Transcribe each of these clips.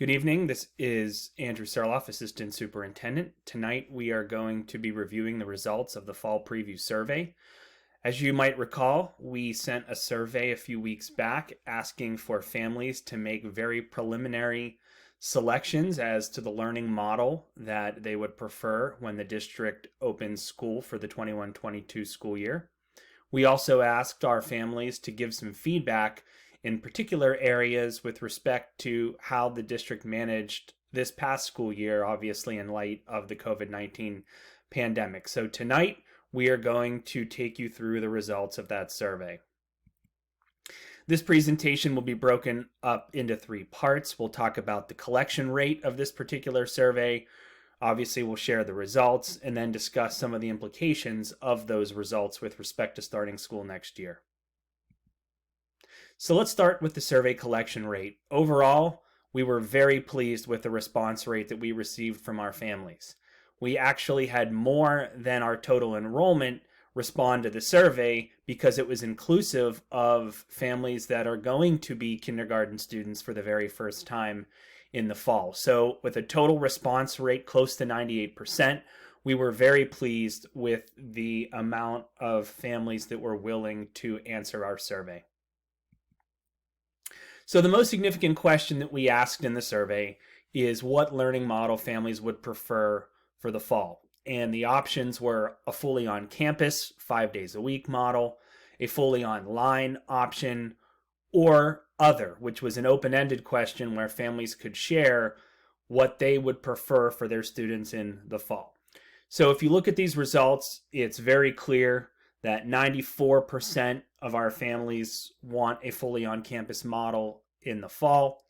Good evening. This is Andrew Sarloff, Assistant Superintendent. Tonight we are going to be reviewing the results of the Fall Preview Survey. As you might recall, we sent a survey a few weeks back asking for families to make very preliminary selections as to the learning model that they would prefer when the district opens school for the 21-22 school year. We also asked our families to give some feedback in particular areas with respect to how the district managed this past school year, obviously in light of the COVID-19 pandemic. So tonight, we are going to take you through the results of that survey. This presentation will be broken up into three parts. We'll talk about the collection rate of this particular survey. Obviously, we'll share the results and then discuss some of the implications of those results with respect to starting school next year. So let's start with the survey collection rate. Overall, we were very pleased with the response rate that we received from our families. We actually had more than our total enrollment respond to the survey because it was inclusive of families that are going to be kindergarten students for the very first time in the fall. So with a total response rate close to 98%, we were very pleased with the amount of families that were willing to answer our survey. So the most significant question that we asked in the survey is what learning model families would prefer for the fall. And the options were a fully on-campus, 5 days a week model, a fully online option, or other, which was an open-ended question where families could share what they would prefer for their students in the fall. So if you look at these results, it's very clear that 94% of our families want a fully on-campus model in the fall,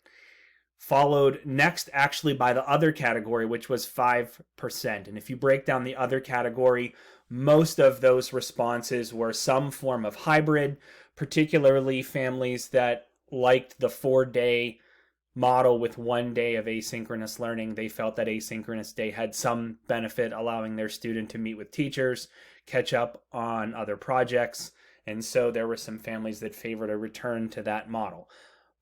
followed next actually by the other category, which was 5%. And if you break down the other category, most of those responses were some form of hybrid, particularly families that liked the 4-day model with 1 day of asynchronous learning. They felt that asynchronous day had some benefit, allowing their student to meet with teachers, catch up on other projects. And so there were some families that favored a return to that model.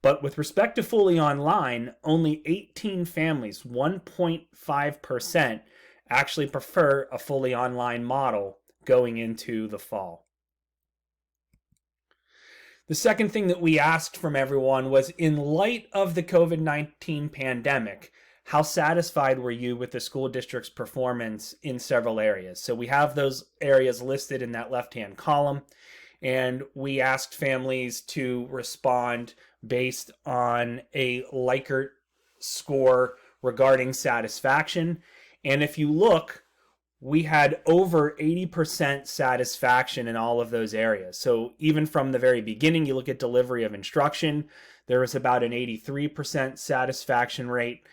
But with respect to fully online, only 18 families, 1.5%, actually prefer a fully online model going into the fall. The second thing that we asked from everyone was, in light of the COVID-19 pandemic, how satisfied were you with the school district's performance in several areas? So we have those areas listed in that left-hand column, and we asked families to respond based on a Likert score regarding satisfaction. And if you look, we had over 80% satisfaction in all of those areas. So even from the very beginning, you look at delivery of instruction, there was about an 83% satisfaction rate.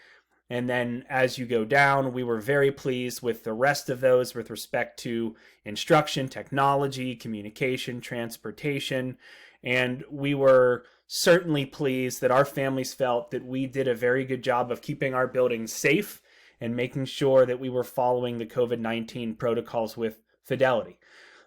And then as you go down, we were very pleased with the rest of those with respect to instruction, technology, communication, transportation. And we were certainly pleased that our families felt that we did a very good job of keeping our buildings safe and making sure that we were following the COVID-19 protocols with fidelity.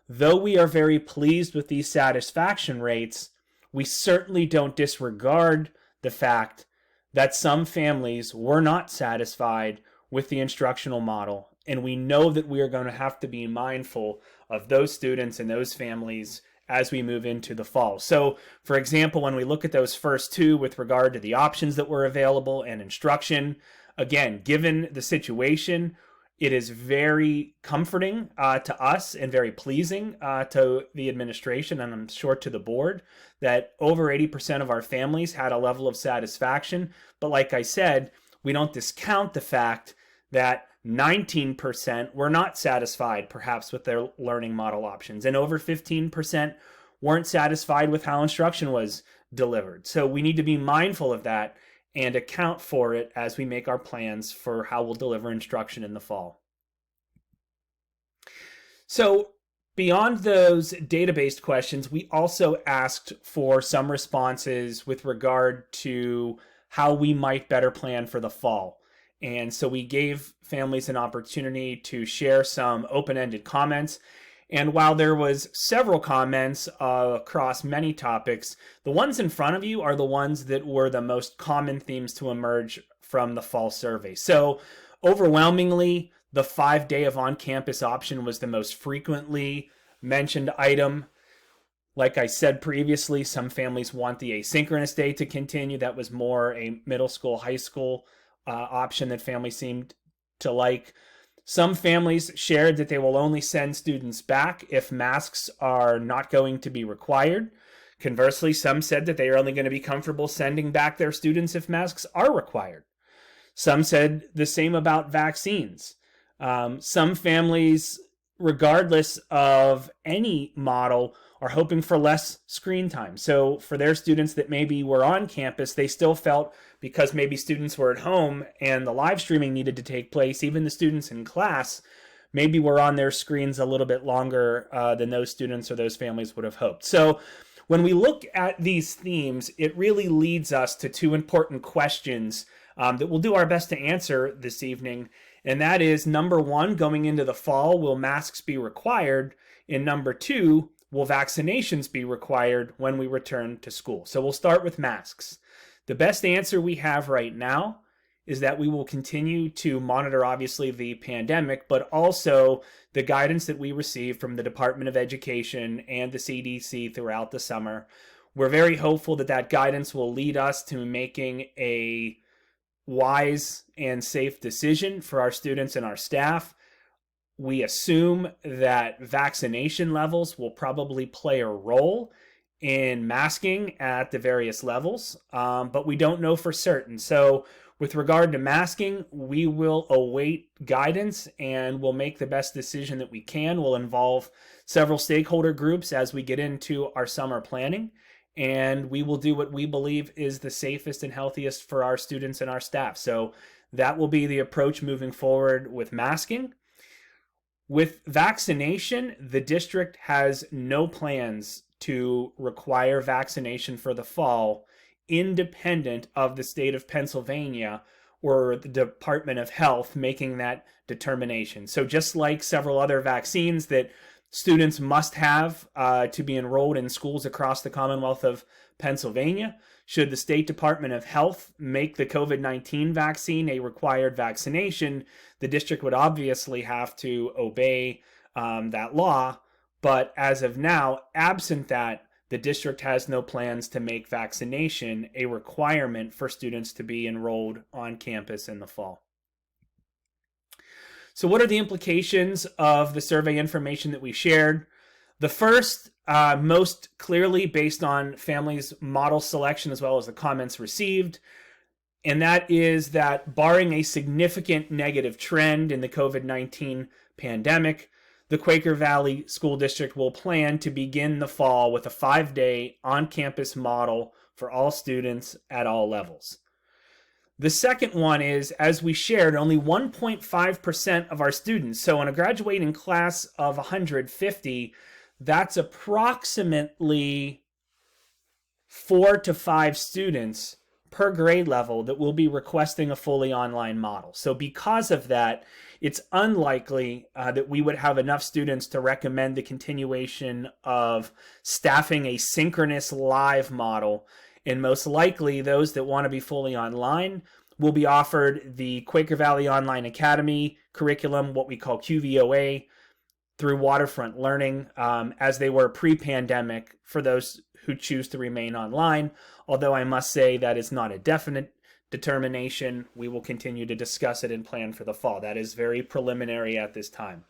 Though we are very pleased with these satisfaction rates, we certainly don't disregard the fact that some families were not satisfied with the instructional model, and we know that we are going to have to be mindful of those students and those families as we move into the fall. So, for example, when we look at those first two with regard to the options that were available and instruction, again, given the situation, it is very comforting to us and very pleasing to the administration, and I'm sure to the board, that over 80% of our families had a level of satisfaction. But like I said, we don't discount the fact that 19% were not satisfied perhaps with their learning model options, and over 15% weren't satisfied with how instruction was delivered. So we need to be mindful of that and account for it as we make our plans for how we'll deliver instruction in the fall. So beyond those data-based questions, we also asked for some responses with regard to how we might better plan for the fall. And so we gave families an opportunity to share some open-ended comments. And while there was several comments across many topics, the ones in front of you are the ones that were the most common themes to emerge from the fall survey. So overwhelmingly, the 5-day of on-campus option was the most frequently mentioned item. Like I said previously, some families want the asynchronous day to continue. That was more a middle school, high school option that families seemed to like. Some families shared that they will only send students back if masks are not going to be required. Conversely, some said that they are only going to be comfortable sending back their students if masks are required. Some said the same about vaccines. Some families, regardless of any model, are hoping for less screen time. So for their students that maybe were on campus, they still felt, because maybe students were at home and the live streaming needed to take place, even the students in class maybe were on their screens a little bit longer than those students or those families would have hoped. So when we look at these themes, it really leads us to two important questions that we'll do our best to answer this evening. And that is, number one, going into the fall, will masks be required? And number two, will vaccinations be required when we return to school? So we'll start with masks. The best answer we have right now is that we will continue to monitor, obviously, the pandemic, but also the guidance that we receive from the Department of Education and the CDC throughout the summer. We're very hopeful that that guidance will lead us to making a wise and safe decision for our students and our staff. We assume that vaccination levels will probably play a role in masking at the various levels, but we don't know for certain. So with regard to masking, we will await guidance and we'll make the best decision that we can. We'll involve several stakeholder groups as we get into our summer planning, and we will do what we believe is the safest and healthiest for our students and our staff. So that will be the approach moving forward with masking. With vaccination, the district has no plans to require vaccination for the fall, independent of the state of Pennsylvania or the Department of Health making that determination. So just like several other vaccines that students must have to be enrolled in schools across the Commonwealth of Pennsylvania, should the State Department of Health make the COVID-19 vaccine a required vaccination, the district would obviously have to obey that law. But as of now, absent that, the district has no plans to make vaccination a requirement for students to be enrolled on campus in the fall. So what are the implications of the survey information that we shared? The first, most clearly based on families' model selection as well as the comments received, and that is that barring a significant negative trend in the COVID-19 pandemic, the Quaker Valley School District will plan to begin the fall with a 5-day on-campus model for all students at all levels. The second one is, as we shared, only 1.5% of our students, so in a graduating class of 150, that's approximately 4 to 5 students per grade level that will be requesting a fully online model. So because of that, it's unlikely that we would have enough students to recommend the continuation of staffing a synchronous live model. And most likely, those that want to be fully online will be offered the Quaker Valley Online Academy curriculum, what we call QVOA, through Waterfront Learning, as they were pre-pandemic for those who choose to remain online. Although I must say that is not a definite determination. We will continue to discuss it and plan for the fall. That is very preliminary at this time.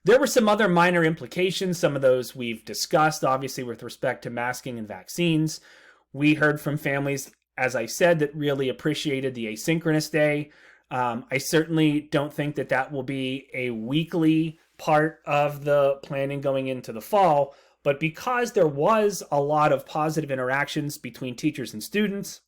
There were some other minor implications. Some of those we've discussed, obviously, with respect to masking and vaccines. We heard from families, as I said, that really appreciated the asynchronous day. I certainly don't think that that will be a weekly part of the planning going into the fall, but because there was a lot of positive interactions between teachers and students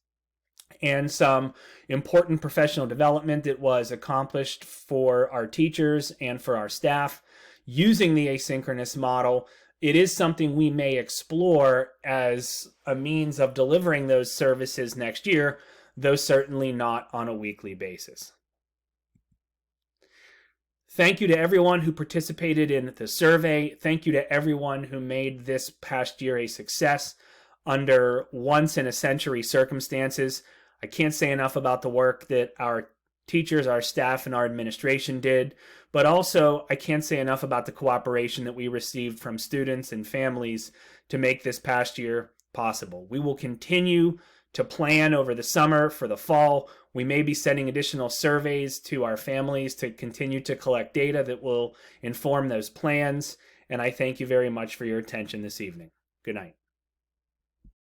and some important professional development that was accomplished for our teachers and for our staff using the asynchronous model, it is something we may explore as a means of delivering those services next year, though certainly not on a weekly basis. Thank you to everyone who participated in the survey. Thank you to everyone who made this past year a success under once-in-a-century circumstances. I can't say enough about the work that our teachers, our staff, and our administration did, but also I can't say enough about the cooperation that we received from students and families to make this past year possible. We will continue to plan over the summer for the fall. We may be sending additional surveys to our families to continue to collect data that will inform those plans. And I thank you very much for your attention this evening. Good night.